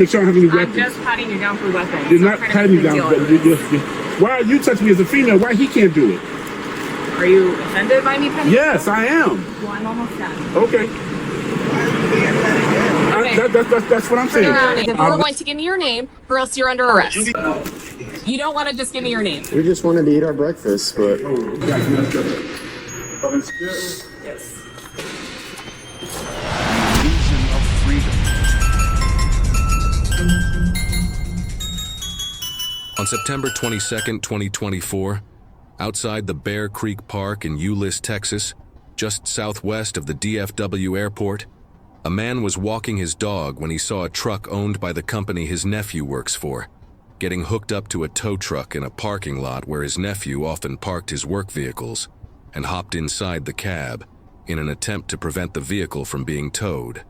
Make sure I don't have any I'm weapons. just patting you down for weapons. You're not patting me down. Why are you touching me as a female? Why he can't do it? Are you offended by me petting Yes, you? I am. Well, I'm almost done. Okay. That's what I'm saying. You're going to give me your name, or else you're under arrest. You don't want to just give me your name. We just wanted to eat our breakfast, but... Yes. On September 22nd, 2024, outside the Bear Creek Park in Euless, Texas, just southwest of the DFW airport, a man was walking his dog when he saw a truck owned by the company his nephew works for, getting hooked up to a tow truck in a parking lot where his nephew often parked his work vehicles, and hopped inside the cab in an attempt to prevent the vehicle from being towed.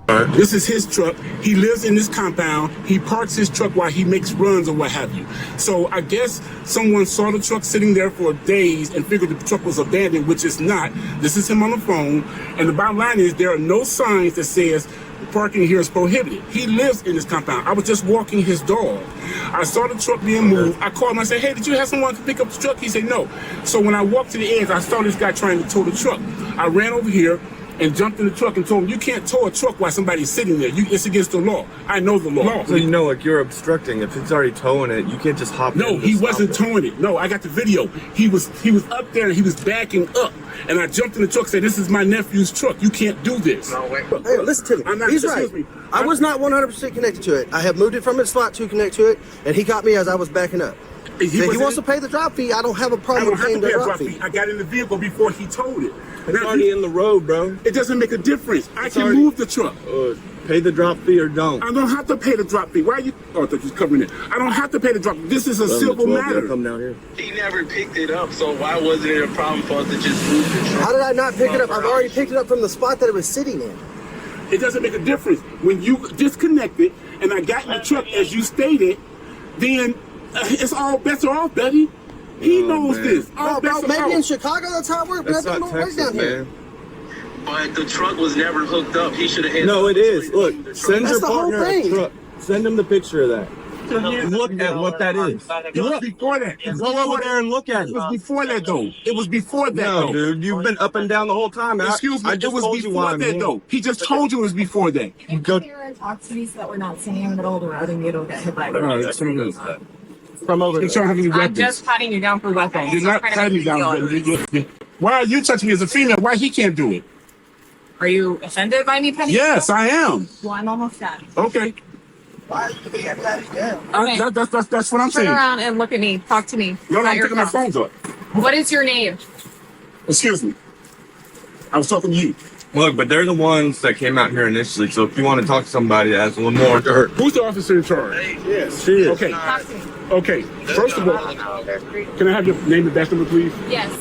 This is his truck. He lives in this compound. He parks his truck while he makes runs or what have you. So I guess someone saw the truck sitting there for days and figured the truck was abandoned, which it's not. This is him on the phone. And the bottom line is there are no signs that says parking here is prohibited. He lives in this compound. I was just walking his dog. I saw the truck being moved. I called him. I said, hey, did you have someone to pick up the truck? He said, no. So when I walked to the edge, I saw this guy trying to tow the truck. I ran over here and jumped in the truck and told him, you can't tow a truck while somebody's sitting there. It's against the law. I know the law. So you know, like, you're obstructing. If it's already towing it, you can't just hop in. No, he wasn't towing it. No, I got the video. He was up there and he was backing up. And I jumped in the truck and said, this is my nephew's truck. You can't do this. No, wait. Hey, listen to me. I'm not, He's right. I was not 100% connected to it. I have moved it from its slot to connect to it, and he caught me as I was backing up. If he wants to pay the drop fee, I don't have a problem with paying the drop fee. I got in the vehicle before he towed it. It's already in the road, bro. It doesn't make a difference. I can move the truck. Pay the drop fee or don't. I don't have to pay the drop fee. Why are you? Oh, I thought you was covering it. I don't have to pay the drop fee. This is a civil matter. Come down here. He never picked it up, so why wasn't it a problem for us to just move the truck? How did I not pick it up? I've already picked it up from the spot that it was sitting in. It doesn't make a difference. When you disconnected and I got in the truck as you stated, then it's all bets are off, Betty. He knows this. All Bro, bets are maybe off. in Chicago that's how it works, but That's that not don't work Texas, down here. man. But the truck was never hooked up. He should have had. No, it is. Look, send your That's the whole partner a thing. truck. Send him the picture of that. Look at what that is. It was before that. Go over there and look at It it. was before that, though. It was before that, No, though. dude, you've been up and down the whole time. Excuse me, I it just was told you why before I'm that, here. though. He just told you it was before that. Can you come here and talk to me so that we're not standing in the middle of the road and you don't get hit by a All car? right, from From over Make sure I have any I'm weapons. just patting you down for weapons. You're not I'm trying to patting make down. a deal. Why are you touching me as a female? Why he can't do it? Are you offended by me petting you? Yes, I am. Well, I'm almost done. Okay. Okay. That's what I'm Turn saying. around and look at me. Talk to me. No, About I'm your picking my car. phones up. What is your name? Excuse me. I was talking to you. Look, but they're the ones that came out here initially. So if you want to talk to somebody that has a little more to her, Who's the officer in charge? yes, she is. Okay. Talk to me. Okay. First of all, can I have your name and badge number, please? Yes.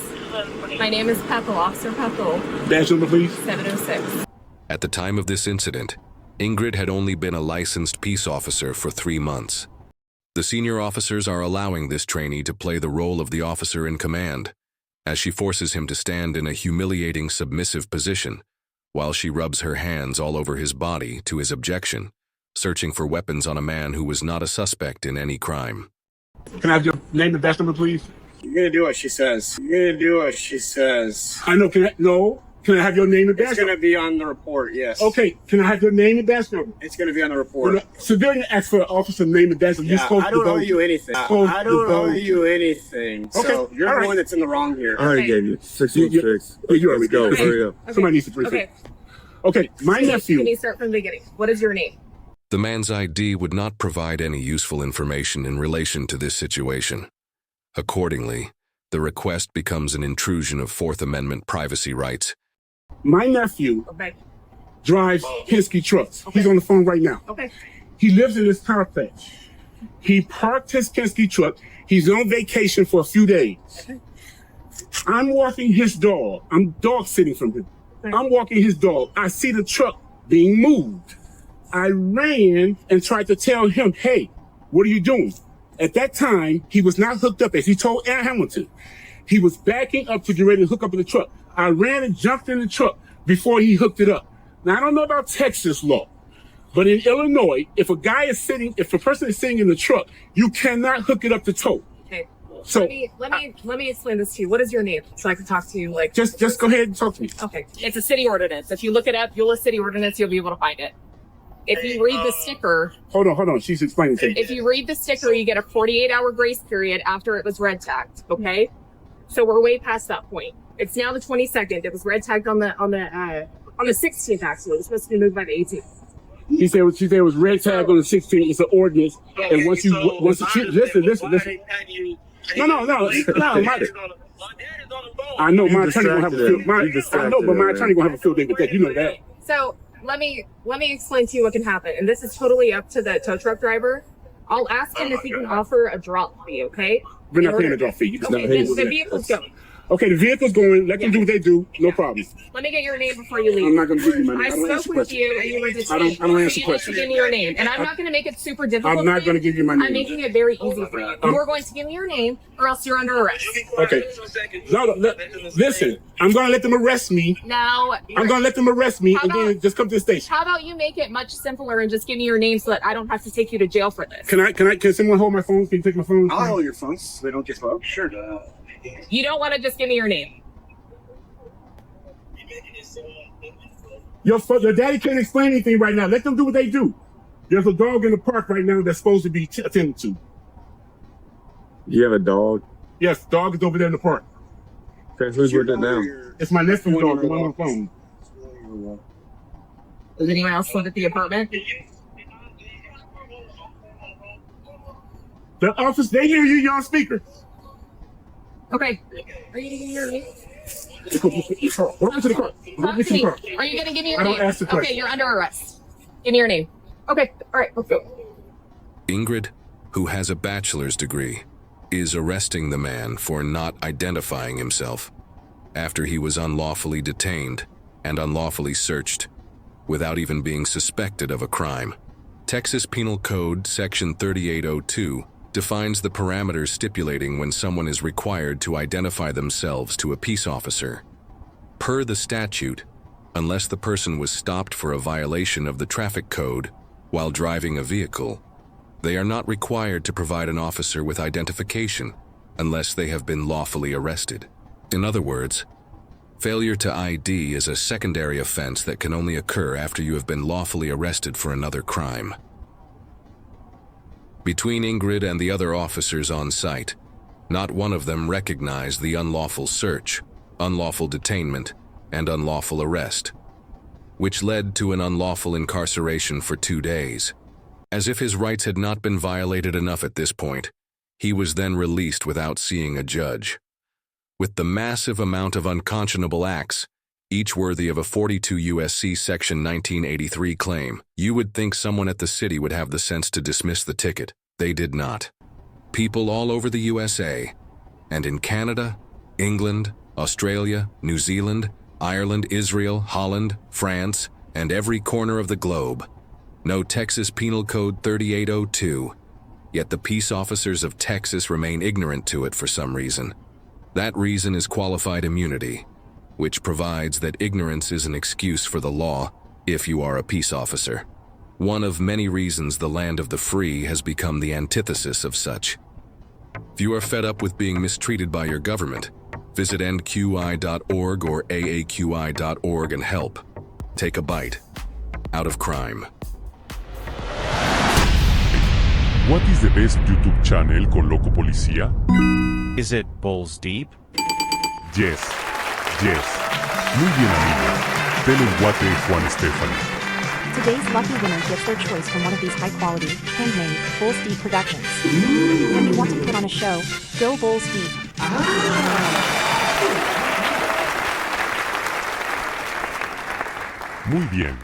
My name is Pethel, Officer Pethel, Badge number, please. 706. At the time of this incident, Ingrid had only been a licensed peace officer for 3 months. The senior officers are allowing this trainee to play the role of the officer in command, as she forces him to stand in a humiliating submissive position, while she rubs her hands all over his body to his objection, searching for weapons on a man who was not a suspect in any crime. Can I have your name and badge number, please? You're gonna do what she says. You're gonna do what she says. I know. Can I have your name and badge It's number? gonna be on the report, yes. Okay. Can I have your name and badge number? It's gonna be on the When report. a civilian asks for an officer name and badge number, you're Yeah, supposed I to don't vote. owe you anything. Supposed I to don't owe vote. you anything. So Okay, you're all the right. one that's in the wrong here. I already Okay. gave you 616. You already Let's go. got it. Hurry up. Somebody needs to brief Okay. it. Okay. My Can nephew. you start from the beginning? What is your name? The man's ID would not provide any useful information in relation to this situation. Accordingly, the request becomes an intrusion of Fourth Amendment privacy rights. My nephew Okay. drives Penske trucks. He's on the phone right now. Okay. He lives in this complex. He parked his Penske truck. He's on vacation for a few days. I'm walking his dog. I'm dog sitting from him. I'm walking his dog. I see the truck being moved. I ran and tried to tell him, hey, what are you doing? At that time, he was not hooked up, as he told Aaron Hamilton. He was backing up to get ready to hook up in the truck. I ran and jumped in the truck before he hooked it up. Now, I don't know about Texas law, But in Illinois, if a person is sitting in the truck, you cannot hook it up to tow. Okay. So let me explain this to you. What is your name so I can talk to you? Like, just go ahead and talk to me. Okay, it's a city ordinance. If you look it up, Euless city ordinance, you'll be able to find it. If you read the sticker, hold on. She's explaining to you. If you read the sticker, you get a 48-hour grace period after it was red tagged. Okay, so we're way past that point. It's now the 22nd. It was red tagged on the 16th. Actually, it was supposed to be moved by the 18th. She said it was red tag on the 16th. It's an ordinance, and once you listen. No. I know my attorney gonna have a field. But my attorney gonna have a field day with that. You know that. So let me explain to you what can happen, and this is totally up to the tow truck driver. I'll ask him if he can offer a drop fee. Okay? We're not paying a drop fee. Okay, the vehicle's going. Okay, the vehicle's going. Let them do what they do. No problem. Let me get your name before you leave. I'm not going to give you my name. I spoke with you and you were detained. I don't answer questions. Give me your name. And I'm not going to make it super difficult. I'm not going to give you my name. I'm making it very easy for you. You are going to give me your name or else you're under arrest. Okay. No, listen. I'm going to let them arrest me. Now. I'm going to let them arrest me and then just come to the station. How about you make it much simpler and just give me your name so that I don't have to take you to jail for this? Can someone hold my phone? Can you take my phone? I'll hold your phones so they don't get bugged. Sure. You don't want to just give me your name. Your daddy can't explain anything right now. Let them do what they do. There's a dog in the park right now that's supposed to be attended to. You have a dog? Yes, dog is over there in the park. Okay, who's with it now? It's my nephew's dog. I'm on the phone. Does anyone else live at the apartment? The office, they hear you. You're on speaker. Okay. Are you going to give me your name? Welcome to the car. Welcome to the car. Are you going to give me your I name? don't ask the question. Okay, you're under arrest. Give me your name. Okay, all right, let's go. Ingrid, who has a bachelor's degree, is arresting the man for not identifying himself after he was unlawfully detained and unlawfully searched without even being suspected of a crime. Texas Penal Code Section 3802 defines the parameters stipulating when someone is required to identify themselves to a peace officer. Per the statute, unless the person was stopped for a violation of the traffic code while driving a vehicle, they are not required to provide an officer with identification unless they have been lawfully arrested. In other words, failure to ID is a secondary offense that can only occur after you have been lawfully arrested for another crime. Between Ingrid and the other officers on site, not one of them recognized the unlawful search, unlawful detainment, and unlawful arrest, which led to an unlawful incarceration for 2 days. As if his rights had not been violated enough at this point, he was then released without seeing a judge. With the massive amount of unconscionable acts, each worthy of a 42 U.S.C. Section 1983 claim, you would think someone at the city would have the sense to dismiss the ticket. They did not. People all over the USA, and in Canada, England, Australia, New Zealand, Ireland, Israel, Holland, France, and every corner of the globe, know Texas Penal Code 3802, yet the peace officers of Texas remain ignorant to it for some reason. That reason is qualified immunity, which provides that ignorance is an excuse for the law if you are a peace officer. One of many reasons the land of the free has become the antithesis of such. If you are fed up with being mistreated by your government, visit NQI.org or AAQI.org and help. Take a bite out of crime. What is the best YouTube channel con Loco Policía? Is it Balls Deep? Yes. Muy bien, amigo. Tell him what Juan Estefan. Today's lucky winner gets their choice from one of these high-quality, handmade, Balls Deep productions. When you want to put on a show, go Balls Deep. Muy bien.